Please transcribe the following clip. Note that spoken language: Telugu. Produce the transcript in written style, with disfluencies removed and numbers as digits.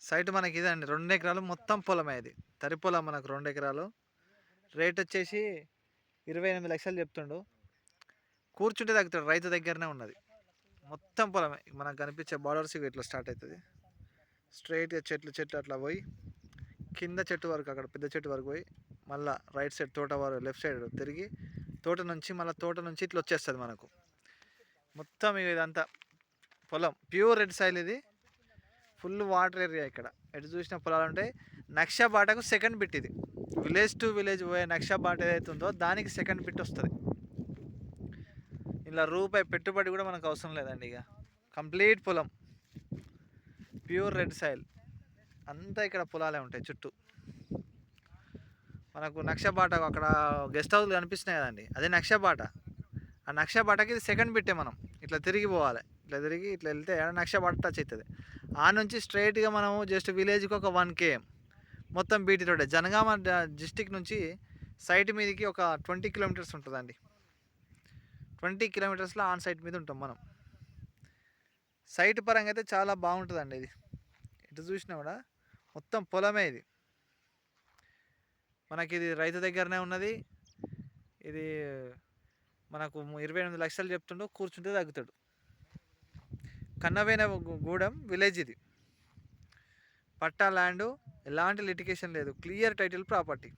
సైట్ మనకి ఇదండి 2 ఎకరాలు మొత్తం పొలమే ఇది. తరి పొలం మనకు 2 ఎకరాలు. రేట్ వచ్చేసి 28 లక్షలు చెప్తుండు. కూర్చుంటే తగ్గుతాడు, రైతు దగ్గరనే ఉన్నది. మొత్తం పొలమే మనకు కనిపించే బార్డర్స్ ఇట్లా స్టార్ట్ అవుతుంది. స్ట్రైట్గా చెట్లు అట్లా పోయి కింద చెట్టు వరకు, అక్కడ పెద్ద చెట్టు వరకు పోయి మళ్ళీ రైట్ సైడ్ తోట వరకు లెఫ్ట్ సైడ్ తిరిగి తోట నుంచి ఇట్లా వచ్చేస్తుంది మనకు. మొత్తం ఇదంతా పొలం ప్యూర్ రెడ్ సాయిల్ ఇది. ఫుల్ వాటర్ ఏరియా ఇక్కడ. ఎటు చూసిన పొలాలు ఉంటాయి. నక్షా బాటకు సెకండ్ బిట్ ఇది. విలేజ్ టు విలేజ్ పోయే నక్షా బాట ఏదైతే ఉందో దానికి సెకండ్ బిట్ వస్తుంది. ఇలా రూపాయి పెట్టుబడి కూడా మనకు అవసరం లేదండి. ఇక కంప్లీట్ పొలం, ప్యూర్ రెడ్ సాయిల్ అంతా ఇక్కడ పొలాలే ఉంటాయి చుట్టూ. మనకు నక్షా బాట అక్కడ గెస్ట్ హౌస్లు కనిపిస్తున్నాయి కదండి, అదే నక్షా బాట. ఆ నక్షా బాటకి ఇది సెకండ్ బిట్టే. మనం ఇట్లా తిరిగి పోవాలి, ఇట్లా వెళ్తే నక్షా బాట టచ్ అవుతుంది. ఆ నుంచి స్ట్రైట్గా మనము జస్ట్ విలేజ్కి ఒక 1 km మొత్తం బీటీ రోడ్. జనగామ డిస్టిక్ నుంచి సైట్ మీదకి ఒక 20 కిలోమీటర్స్ ఉంటుందండి. 20 కిలోమీటర్స్లో ఆన్ సైట్ మీద ఉంటాం మనం. సైట్ పరంగా అయితే చాలా బాగుంటుందండి ఇది. ఇటు చూసినా కూడా మొత్తం పొలమే ఇది. మనకి ఇది రైతు దగ్గరనే ఉన్నది. ఇది మనకు 28 లక్షలు చెప్తుండో, కూర్చుంటే తగ్గుతాడు. కన్నవేన గూడెం విలేజ్ ఇది. పట్టా ల్యాండ్, ఎలాంటి లిటికేషన్ లేదు, క్లియర్ టైటిల్ ప్రాపర్టీ.